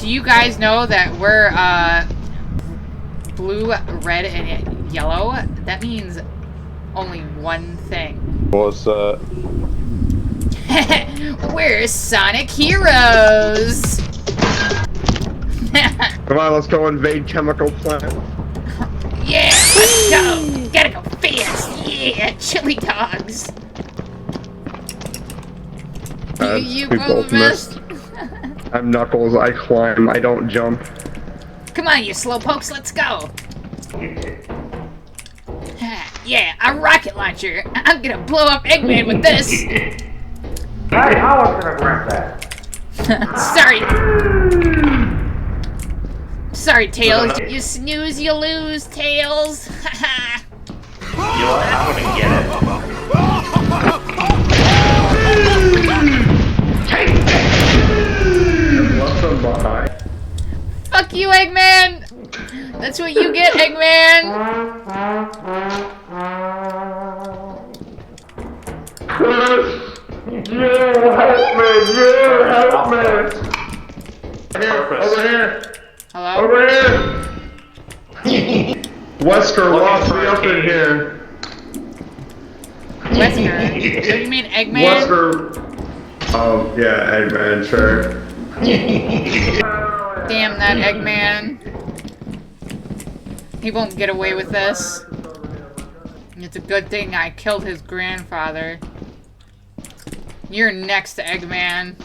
Do you guys know that we're blue, red, and yellow? That means only one thing. What's that? We're Sonic Heroes! Come on, let's go invade chemical plant. Yeah, let's go! Gotta go fast! Yeah, chili dogs! You both missed. I'm Knuckles, I climb, I don't jump. Come on, you slowpokes, let's go! Yeah, a rocket launcher! I'm gonna blow up Eggman with this! Hey, I was gonna grab that. Sorry, Tails. You snooze, you lose, Tails. You know what? I'm gonna get it. Left them behind. Fuck you, Eggman! That's what you get, Eggman! Help me! Over here! Hello? Over here! Wesker locked me up in here. Wesker? So you mean Eggman? Wesker. Oh, yeah, Eggman, sure. Damn that Eggman. He won't get away with this. It's a good thing I killed his grandfather. You're next, Eggman.